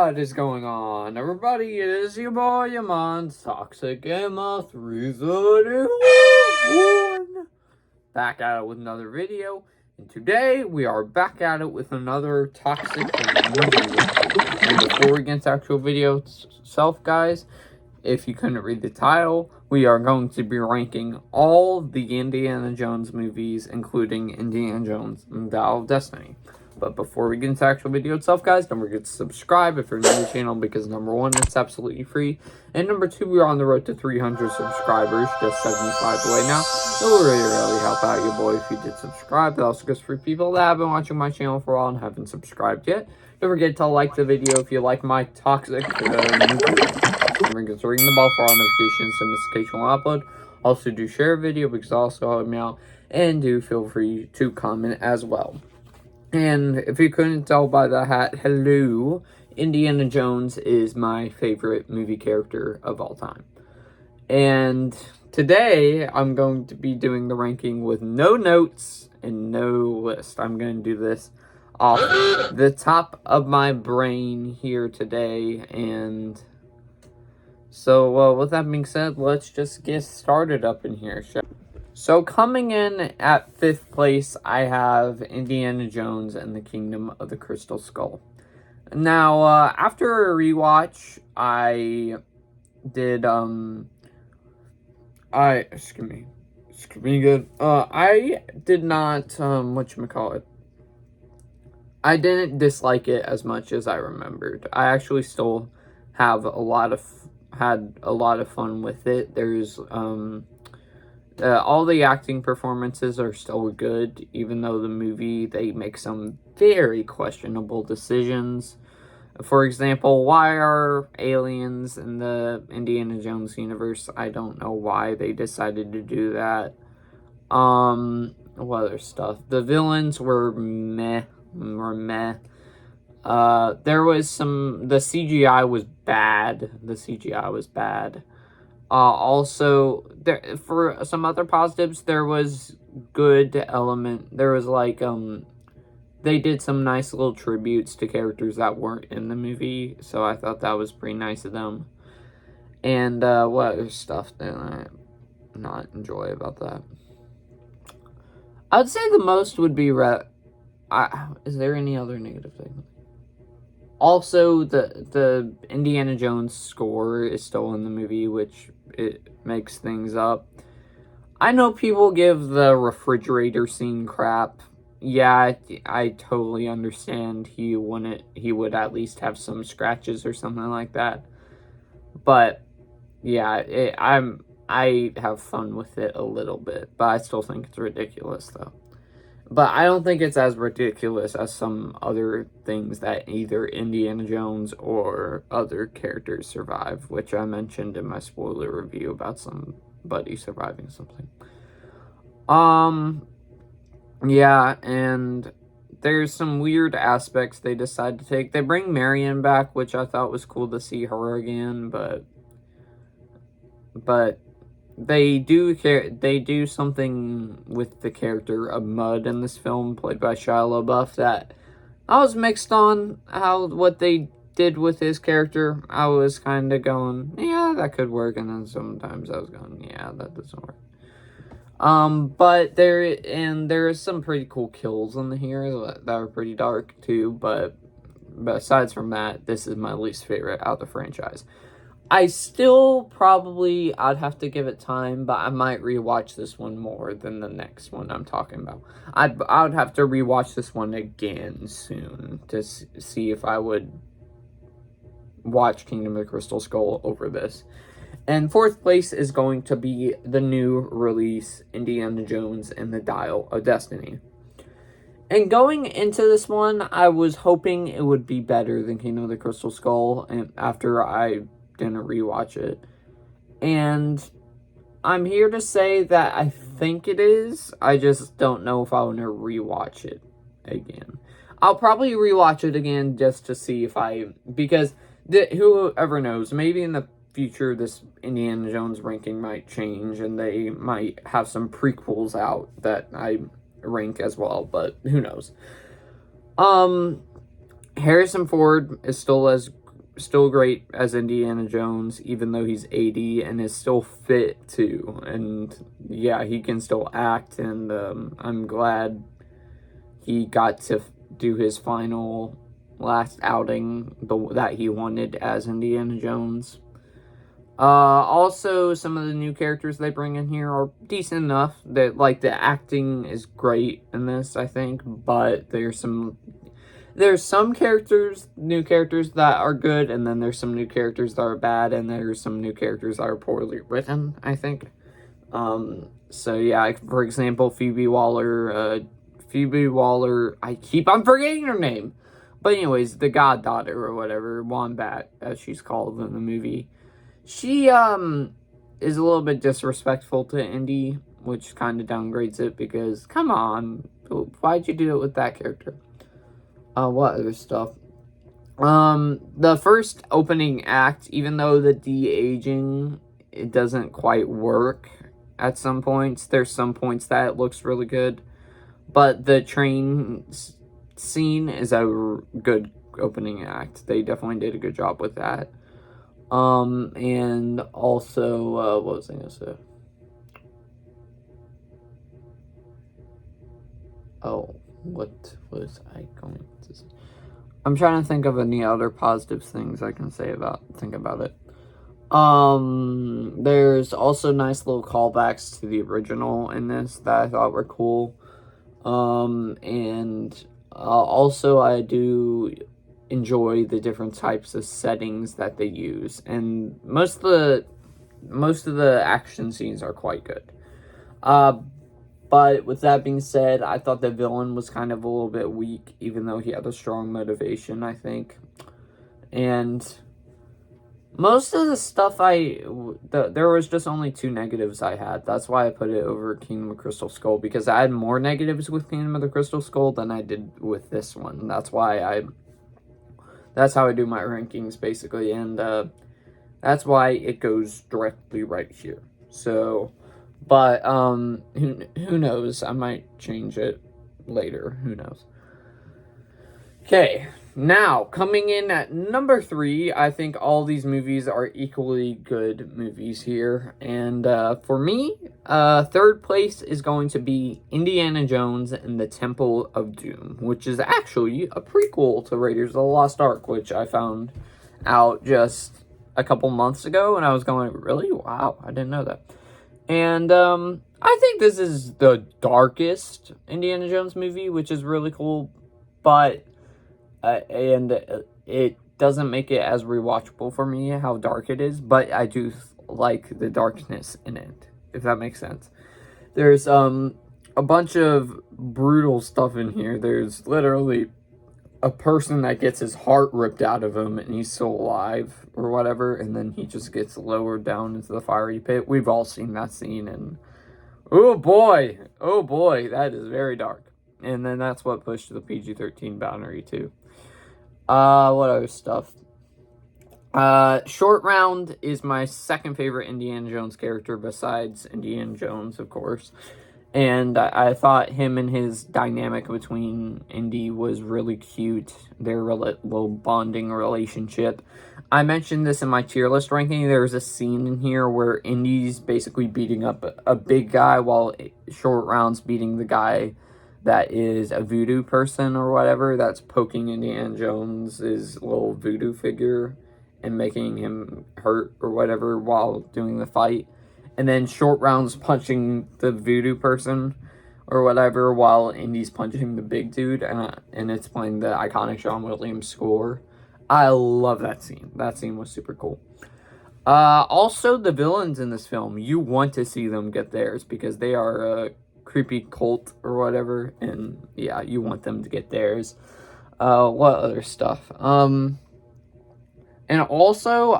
What is going on, everybody? It is your boy, Yaman's Toxic Emma 331. Back at it with another video. And today, we are back at it with another Toxic movie review. And before we get into actual video itself, guys, if you couldn't read the title, we are going to be ranking all the Indiana Jones movies, including Indiana Jones and Dial of Destiny. But before we get into the actual video itself, guys, don't forget to subscribe if you're new to the channel, because number one, it's absolutely free. And number two, we are on the road to 300 subscribers, just 75 away now. It will really help out your boy if you did subscribe. That also goes for people that have been watching my channel for a while and haven't subscribed yet. Don't forget to like the video if you like my toxic movie. Don't forget to ring the bell for all notifications and notification will upload. Also, do share a video because it also help me out. And do feel free to comment as well. And if you couldn't tell by the hat, hello, Indiana Jones is my favorite movie character of all time. And today, I'm going to be doing the ranking with no notes and no list. I'm going to do this off the top of my brain here today. And so, with that being said, let's just get started up in here, shall we? So coming in at 5th place, I have Indiana Jones and the Kingdom of the Crystal Skull. Now, after a rewatch, I did, I did not, whatchamacallit, I didn't dislike it as much as I remembered. I actually still have had a lot of fun with it. There's, all the acting performances are still good, even though the movie, they make some very questionable decisions. For example, why are aliens in the Indiana Jones universe? I don't know why they decided to do that. What other stuff? The villains were meh. There was the CGI was bad. Also, for some other positives, there was good element. There was they did some nice little tributes to characters that weren't in the movie, so I thought that was pretty nice of them. And what other stuff did I not enjoy about that? I would say the most would be is there any other negative thing? Also, the Indiana Jones score is still in the movie, which it makes things up. I know people give the refrigerator scene crap. Yeah, I totally understand he would at least have some scratches or something like that. But yeah, I have fun with it a little bit, but I still think it's ridiculous though. But I don't think it's as ridiculous as some other things that either Indiana Jones or other characters survive, which I mentioned in my spoiler review about somebody surviving something. Yeah, and there's some weird aspects they decide to take. They bring Marion back, which I thought was cool to see her again, but they do something with the character of Mud in this film, played by Shia LaBeouf, that I was mixed on what they did with his character. I was kind of going, yeah, that could work, and then sometimes I was going, yeah, that doesn't work. But there is some pretty cool kills in here that are pretty dark too, but besides from that, this is my least favorite out of the franchise. I'd have to give it time, but I might rewatch this one more than the next one I'm talking about. I would have to rewatch this one again soon to see if I would watch Kingdom of the Crystal Skull over this. And 4th place is going to be the new release, Indiana Jones and the Dial of Destiny. And going into this one, I was hoping it would be better than Kingdom of the Crystal Skull, and after I didn't rewatch it. And I'm here to say that I think it is. I just don't know if I want to rewatch it again. I'll probably rewatch it again just to see because whoever knows, maybe in the future this Indiana Jones ranking might change and they might have some prequels out that I rank as well, but who knows. Harrison Ford is still as still great as Indiana Jones, even though he's 80 and is still fit too. And yeah, he can still act, and I'm glad he got to do his final last outing that he wanted as Indiana Jones. Also, some of the new characters they bring in here are decent enough. That, like, the acting is great in this, I think, but there's some new characters that are good, and then there's some new characters that are bad, and there's some new characters that are poorly written, I think. So yeah, for example, Phoebe Waller, I keep on forgetting her name. But anyways, the goddaughter or whatever, Wombat, as she's called in the movie. She, is a little bit disrespectful to Indy, which kind of downgrades it because, come on, why'd you do it with that character? What other stuff? The first opening act, even though the de-aging, it doesn't quite work at some points. There's some points that it looks really good. But the train scene is a good opening act. They definitely did a good job with that. And also, what was I gonna say? Oh, what was I going to say? I'm trying to think of any other positive things I can say think about it. There's also nice little callbacks to the original in this that I thought were cool. Also I do enjoy the different types of settings that they use, and most of the action scenes are quite good. But with that being said, I thought the villain was kind of a little bit weak, even though he had a strong motivation, I think. And most of the stuff there was just only 2 negatives I had. That's why I put it over Kingdom of Crystal Skull, because I had more negatives with Kingdom of the Crystal Skull than I did with this one. That's how I do my rankings, basically, and that's why it goes directly right here. So, but who knows? I might change it later. Who knows? Okay, now coming in at number 3, I think all these movies are equally good movies here, and for me, third place is going to be Indiana Jones and the Temple of Doom, which is actually a prequel to Raiders of the Lost Ark, which I found out just a couple months ago, and I was going, really? Wow, I didn't know that. And I think this is the darkest Indiana Jones movie, which is really cool, but it doesn't make it as rewatchable for me how dark it is, but I do like the darkness in it, if that makes sense. There's a bunch of brutal stuff in here. There's literally a person that gets his heart ripped out of him and he's still alive or whatever, and then he just gets lowered down into the fiery pit. We've all seen that scene, and oh boy, that is very dark. And then that's what pushed the PG-13 boundary too. What other stuff? Short Round is my second favorite Indiana Jones character besides Indiana Jones, of course. And I thought him and his dynamic between Indy was really cute. Their little bonding relationship. I mentioned this in my tier list ranking. There's a scene in here where Indy's basically beating up a big guy while Short Round's beating the guy that is a voodoo person or whatever that's poking Indiana Jones' little voodoo figure and making him hurt or whatever while doing the fight. And then Short Round's punching the voodoo person or whatever while Indy's punching the big dude, and it's playing the iconic John Williams score. I love that scene. That scene was super cool. Also, the villains in this film, you want to see them get theirs because they are a creepy cult or whatever, and yeah, you want them to get theirs. What other stuff? And also,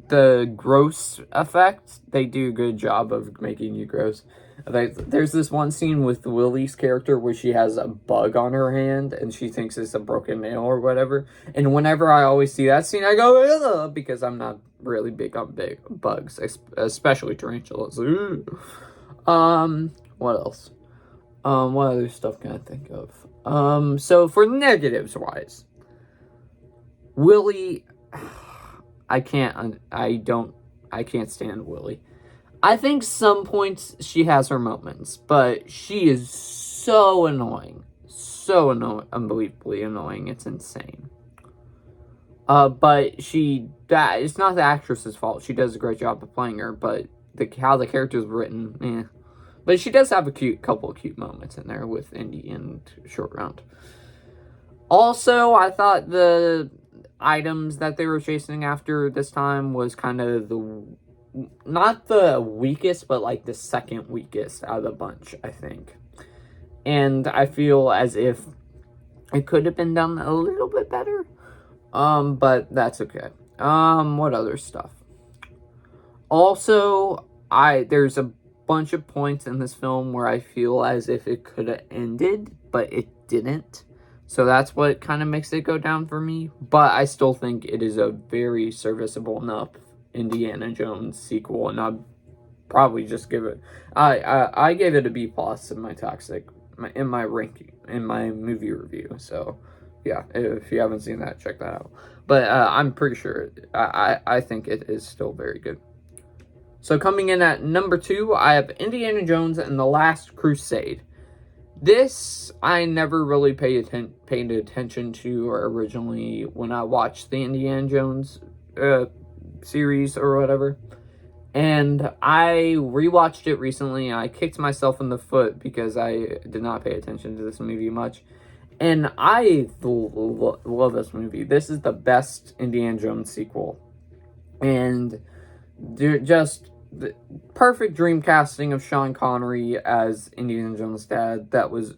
the gross effect, they do a good job of making you gross. There's this one scene with Willie's character where she has a bug on her hand and she thinks it's a broken nail or whatever. And whenever I always see that scene, I go, ugh, because I'm not really big on big bugs, especially tarantulas. What else? What other stuff can I think of? So for negatives wise, Willie, I can't stand Willie. I think some points she has her moments, but she is so annoying. So annoying, unbelievably annoying. It's insane. But it's not the actress's fault. She does a great job of playing her, but how the character's written, But she does have a couple of cute moments in there with Indy and Short Round. Also, I thought the items that they were chasing after this time was kind of not the weakest, but like the second weakest out of the bunch, I think. And I feel as if it could have been done a little bit better. But that's okay. What other stuff? Also, there's a bunch of points in this film where I feel as if it could have ended, but it didn't. So that's what kind of makes it go down for me. But I still think it is a very serviceable enough Indiana Jones sequel, and I'd probably just give it. I gave it a B+ in my ranking in my movie review. So yeah, if you haven't seen that, check that out. But I'm pretty sure I think it is still very good. So coming in at number 2, I have Indiana Jones and the Last Crusade. This, I never really paid attention to originally when I watched the Indiana Jones series or whatever. And I rewatched it recently, and I kicked myself in the foot because I did not pay attention to this movie much. And I love this movie. This is the best Indiana Jones sequel. And just the perfect dream casting of Sean Connery as Indiana Jones' dad. That was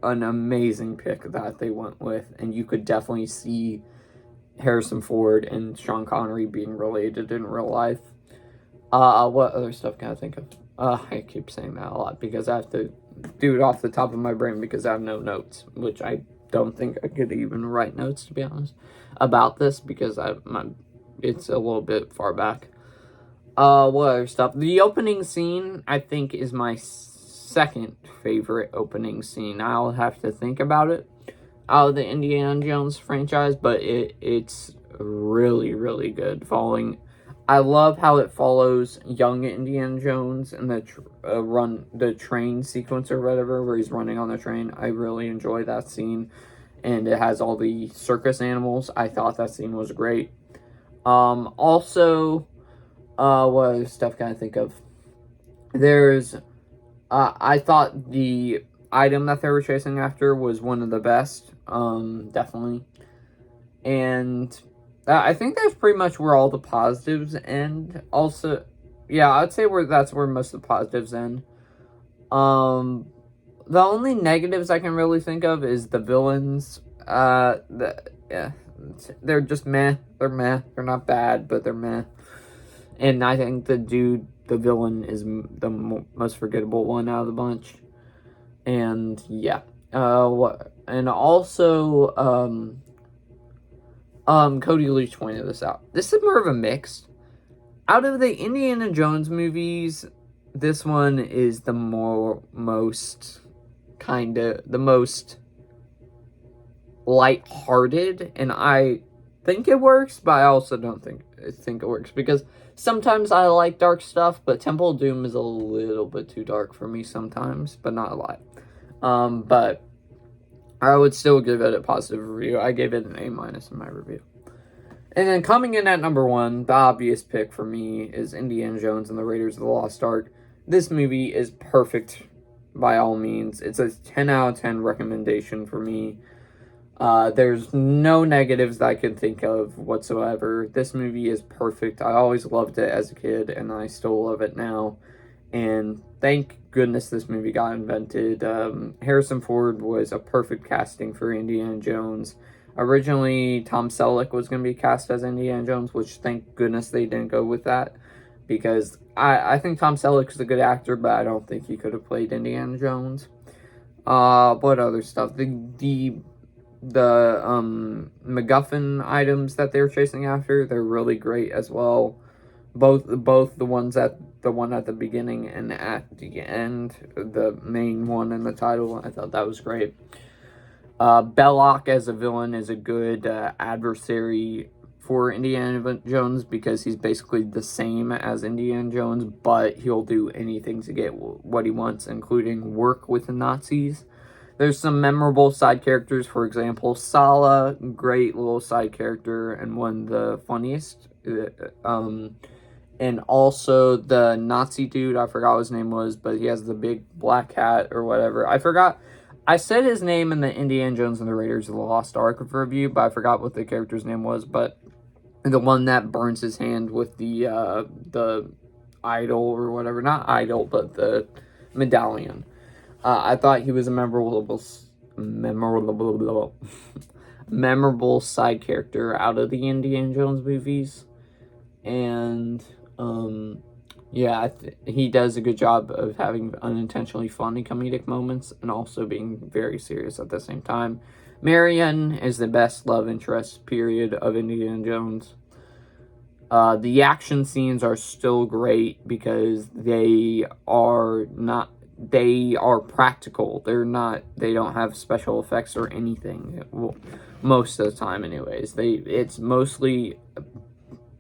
an amazing pick that they went with, and you could definitely see Harrison Ford and Sean Connery being related in real life. What other stuff can I think of? I keep saying that a lot because I have to do it off the top of my brain because I have no notes, which I don't think I could even write notes, to be honest, about this because it's a little bit far back. What other stuff? The opening scene, I think, is my second favorite opening scene. I'll have to think about it out of the Indiana Jones franchise, but it's really, really good. I love how it follows young Indiana Jones and the train sequence or whatever, where he's running on the train. I really enjoy that scene, and it has all the circus animals. I thought that scene was great. Also, what other stuff can I think of? I thought the item that they were chasing after was one of the best, definitely. And I think that's pretty much where all the positives end. Also, yeah, I'd say that's where most of the positives end. The only negatives I can really think of is the villains. They're just meh. They're meh. They're not bad, but they're meh. And I think the villain, is the most forgettable one out of the bunch. And yeah, and also, Cody Leach pointed this out. This is more of a mix. Out of the Indiana Jones movies, this one is the most lighthearted, and I think it works, but I also don't think it works because sometimes I like dark stuff, but Temple of Doom is a little bit too dark for me sometimes, but not a lot. But I would still give it a positive review. I gave it an A- in my review. And then coming in at number 1, the obvious pick for me is Indiana Jones and the Raiders of the Lost Ark. This movie is perfect by all means. It's a 10 out of 10 recommendation for me. There's no negatives that I can think of whatsoever. This movie is perfect. I always loved it as a kid, and I still love it now. And thank goodness this movie got invented. Harrison Ford was a perfect casting for Indiana Jones. Originally, Tom Selleck was going to be cast as Indiana Jones, which thank goodness they didn't go with that. Because I think Tom Selleck is a good actor, but I don't think he could have played Indiana Jones. What other stuff? The MacGuffin items that they're chasing after, they're really great as well. Both the one at the beginning and at the end, the main one in the title, I thought that was great. Belloc as a villain is a good adversary for Indiana Jones because he's basically the same as Indiana Jones, but he'll do anything to get what he wants, including work with the Nazis. There's some memorable side characters, for example, Sala, great little side character and one of the funniest. And also the Nazi dude, I forgot what his name was, but he has the big black hat or whatever. I forgot. I said his name in the Indiana Jones and the Raiders of the Lost Ark review, but I forgot what the character's name was. But the one that burns his hand with the idol or whatever, not idol, but the medallion. I thought he was a memorable side character out of the Indiana Jones movies, and yeah, he does a good job of having unintentionally funny comedic moments and also being very serious at the same time. Marion is the best love interest, period, of Indiana Jones. The action scenes are still great because they are practical. They don't have special effects or anything. Well, most of the time anyways. It's mostly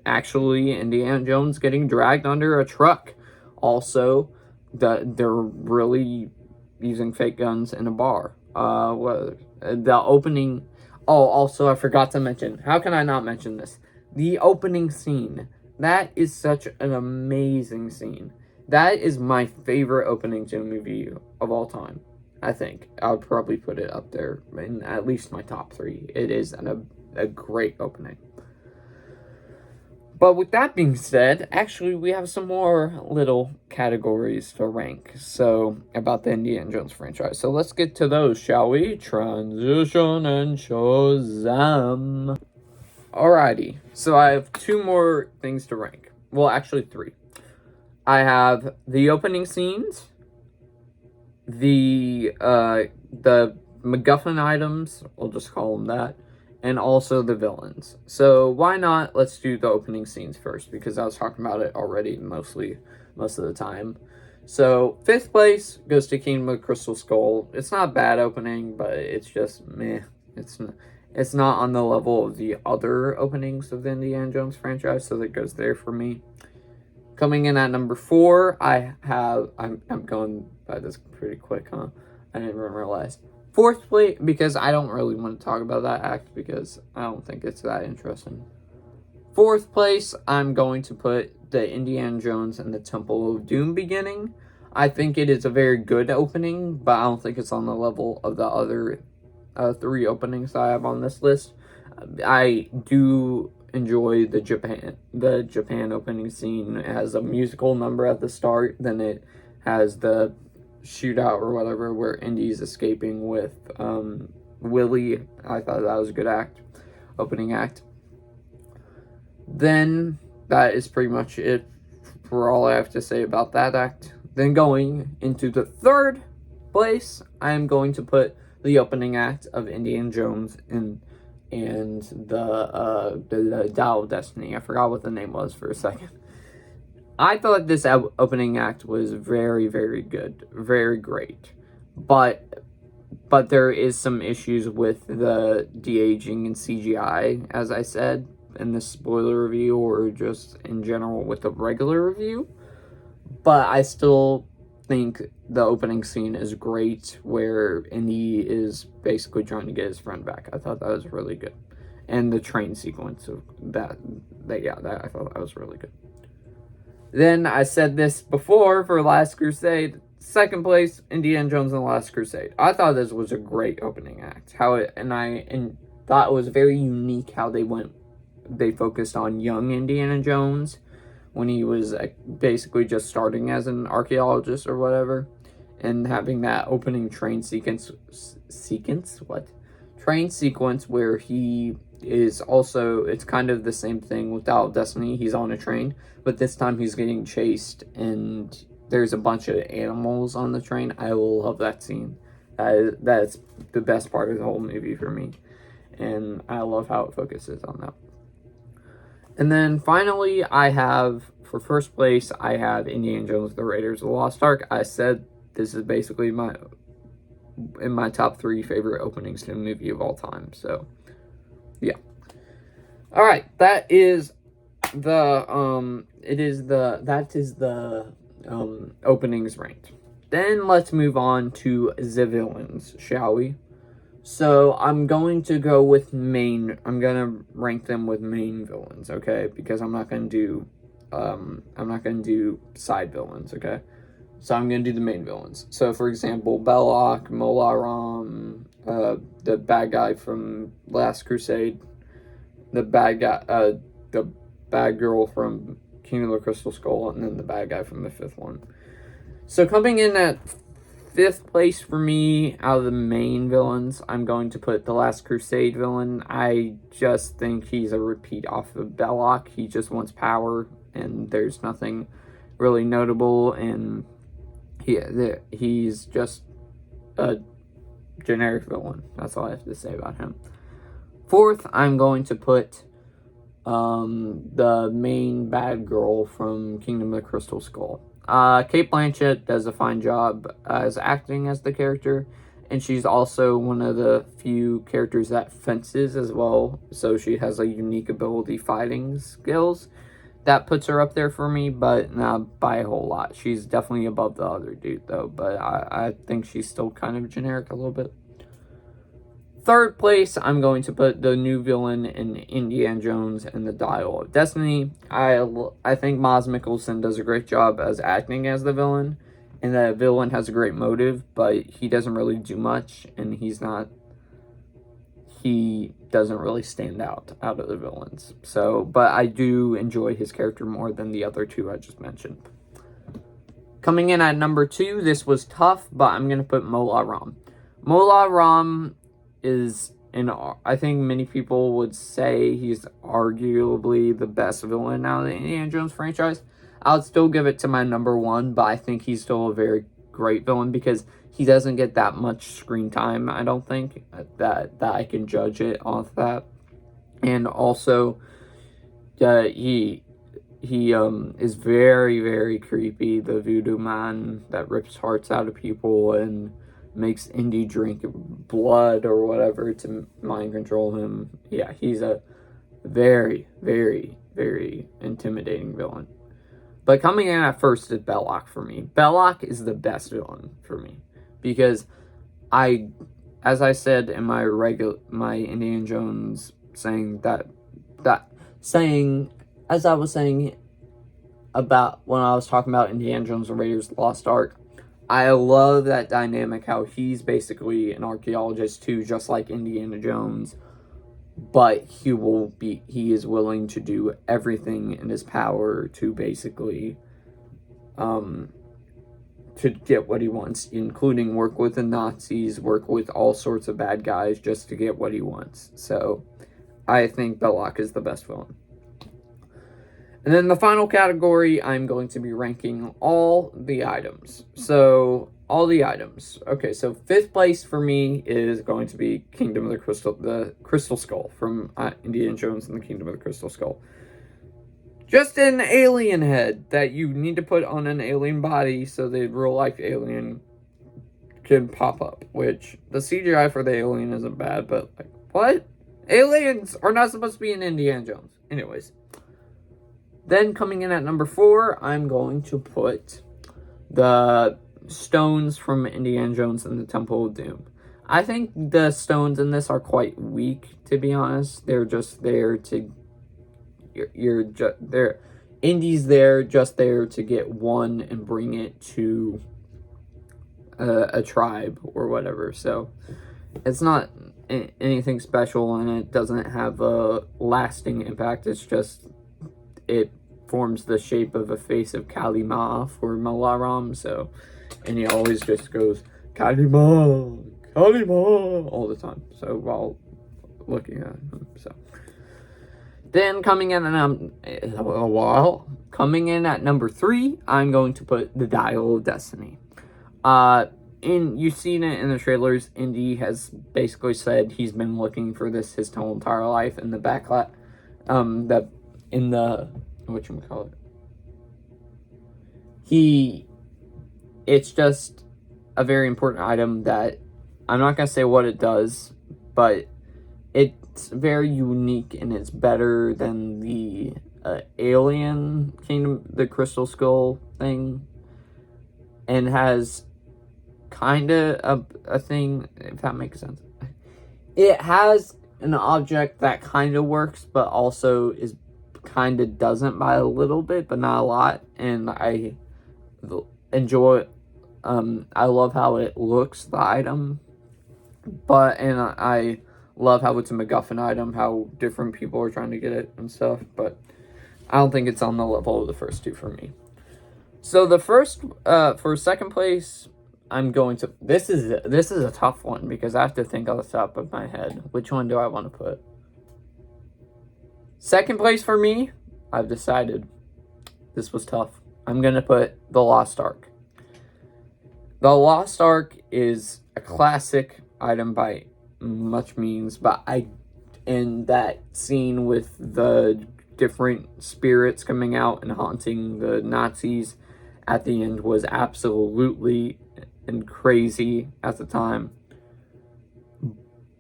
actually Indiana Jones getting dragged under a truck. Also, they're really using fake guns in a bar. The opening... Oh, also, I forgot to mention. How can I not mention this? The opening scene. That is such an amazing scene. That is my favorite opening to a movie of all time. I think. I would probably put it up there in at least my top 3. It is a great opening. But with that being said, actually we have some more little categories to rank. So, about the Indiana Jones franchise. So let's get to those, shall we? Transition and Shazam. Alrighty. So I have 2 more things to rank. Well, actually 3. I have the opening scenes, the MacGuffin items, we'll just call them that, and also the villains. So why not, let's do the opening scenes first, because I was talking about it already most of the time. So 5th place goes to Kingdom of the Crystal Skull. It's not a bad opening, but it's just meh. It's not on the level of the other openings of the Indiana Jones franchise, so that goes there for me. Coming in at number 4, I'm going by this pretty quick, huh? I didn't even realize. 4th place, because I don't really want to talk about that act, because I don't think it's that interesting. 4th place, I'm going to put the Indiana Jones and the Temple of Doom beginning. I think it is a very good opening, but I don't think it's on the level of the other 3 openings I have on this list. I do enjoy the Japan opening scene. It has a musical number at the start, then it has the shootout or whatever where Indy's escaping with Willie. I thought that was a good opening act. Then that is pretty much it for all I have to say about that act. Then going into the 3rd place, I am going to put the opening act of Indiana Jones and the Dial of Destiny. I forgot what the name was for a second. I thought this opening act was very, very good. Very great. But there is some issues with the de-aging and CGI, as I said in the spoiler review, or just in general with the regular review. But I still think the opening scene is great, where Indy is basically trying to get his friend back. I thought that was really good. And the train sequence of that I thought that was really good. Then I said this before for Last Crusade. 2nd place, Indiana Jones and the Last Crusade. I thought this was a great opening act. I thought it was very unique how they focused on young Indiana Jones when he was basically just starting as an archaeologist or whatever, and having that opening train sequence where he is also, it's kind of the same thing with Dial of Destiny. He's on a train, but this time he's getting chased and there's a bunch of animals on the train. I love that scene. That's the best part of the whole movie for me, and I love how it focuses on that. And then finally, for 1st place, I have Indiana Jones, The Raiders of the Lost Ark. I said this is basically in my top 3 favorite openings to a movie of all time. So, yeah. All right, that is the openings ranked. Then let's move on to the villains, shall we? So I'm going to go with I'm gonna rank them with main villains, okay? Because I'm not gonna do side villains, okay? So I'm gonna do the main villains. So for example, Belloc, Mola Ram, the bad guy from Last Crusade, the bad girl from King of the Crystal Skull, and then the bad guy from the 5th one. So coming in at 5th place for me out of the main villains, I'm going to put the Last Crusade villain. I just think he's a repeat off of Belloc. He just wants power, and there's nothing really notable, and he's just a generic villain. That's all I have to say about him. 4th, I'm going to put the main bad girl from Kingdom of the Crystal Skull. Cate Blanchett does a fine job as acting as the character, and she's also one of the few characters that fences as well, so she has a unique ability fighting skills. That puts her up there for me, but not by a whole lot. She's definitely above the other dude, though, but I think she's still kind of generic a little bit. 3rd place, I'm going to put the new villain in Indiana Jones and the Dial of Destiny. I think Mads Mikkelsen does a great job as acting as the villain, and the villain has a great motive, but he doesn't really do much, and he doesn't really stand out of the villains. So, but I do enjoy his character more than the other 2 I just mentioned. Coming in at number 2, this was tough, but I'm going to put Mola Ram. Mola Ram is, I think many people would say he's arguably the best villain out of the Indiana Jones franchise. I would still give it to my number 1, but I think he's still a very great villain because he doesn't get that much screen time, I don't think, that I can judge it off that. And also, he is very, very creepy, the voodoo man that rips hearts out of people and makes Indy drink blood or whatever to mind control him. Yeah, he's a very, very, very intimidating villain. But coming in at first is Belloc for me. Belloc is the best villain for me because as I said in my Indiana Jones saying as I was saying about when I was talking about Indiana Jones and Raiders Lost Ark, I love that dynamic, how he's basically an archaeologist too, just like Indiana Jones, but he is willing to do everything in his power to basically to get what he wants, including work with the Nazis, work with all sorts of bad guys just to get what he wants. So I think Belloc is the best villain. And then the final category, I'm going to be ranking all the items. So, all the items. Okay, so 5th place for me is going to be Kingdom of the Crystal Skull from Indiana Jones and the Kingdom of the Crystal Skull. Just an alien head that you need to put on an alien body so the real-life alien can pop up. Which, the CGI for the alien isn't bad, but, like, what? Aliens are not supposed to be in Indiana Jones. Anyways. Then coming in at number 4, I'm going to put the stones from Indiana Jones and the Temple of Doom. I think the stones in this are quite weak, to be honest. They're just there to... Indy's there, just there to get one and bring it to a tribe or whatever. So, it's not anything special, and it doesn't have a lasting impact. It's just... it forms the shape of a face of Kalima for Mola Ram, so, and he always just goes, Kalima, Kalima, all the time, so, while looking at him, so. Then, coming in at number 3, I'm going to put the Dial of Destiny. You've seen it in the trailers, Indy has basically said he's been looking for this his whole entire life, in the backlash, whatchamacallit. It's just a very important item that I'm not going to say what it does, but it's very unique and it's better than the Alien Kingdom, the Crystal Skull thing, and has kind of a thing, if that makes sense. It has an object that kind of works, but also is kind of doesn't by a little bit, but not a lot. And I enjoy. I love how it looks, the item, and I love how it's a MacGuffin item, how different people are trying to get it and stuff. But I don't think it's on the level of the first two for me. So the first, for second place, I'm going to. This is a tough one because I have to think off the top of my head. Which one do I want to put? Second place for me, I've decided. This was tough. I'm gonna put The Lost Ark. The Lost Ark is a classic item by much means, but in that scene with the different spirits coming out and haunting the Nazis at the end was absolutely and crazy at the time.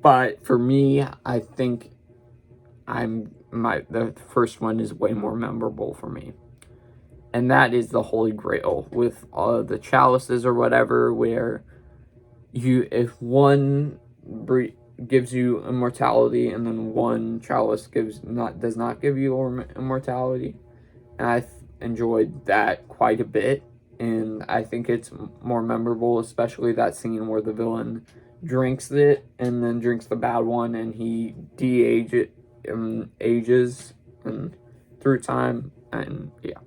But for me, I think the first one is way more memorable for me. And that is the Holy Grail with the chalices or whatever, where if one gives you immortality and then one chalice does not give you immortality. And I enjoyed that quite a bit. And I think it's more memorable, especially that scene where the villain drinks it and then drinks the bad one, and he ages and through time, and yeah,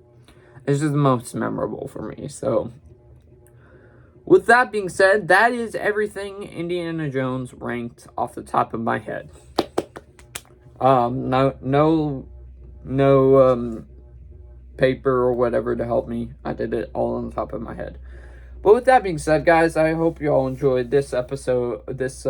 this is the most memorable for me. So, with that being said, that is everything Indiana Jones ranked off the top of my head. No paper or whatever to help me. I did it all on the top of my head. But with that being said, guys, I hope you all enjoyed this episode, this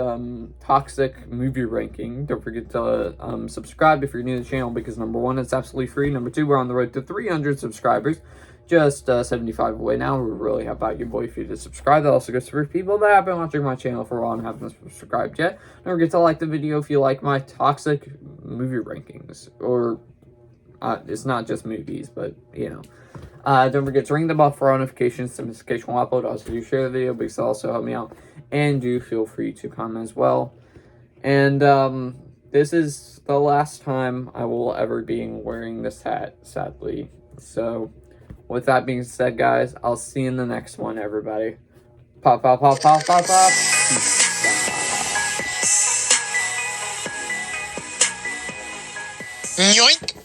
toxic movie ranking. Don't forget to subscribe if you're new to the channel, because number one, it's absolutely free. Number two, we're on the road to 300 subscribers. Just 75 away now. We really have about your boy if you to subscribe. That also goes for people that have been watching my channel for a while and haven't subscribed yet. Don't forget to like the video if you like my toxic movie rankings, or it's not just movies, but you know. Don't forget to ring the bell for all notifications. Notification will upload. Also, do share the video because it'll also help me out. And do feel free to comment as well. And this is the last time I will ever be wearing this hat, sadly. So, with that being said, guys, I'll see you in the next one, everybody. Pop, pop, pop, pop, pop, pop. Yoink.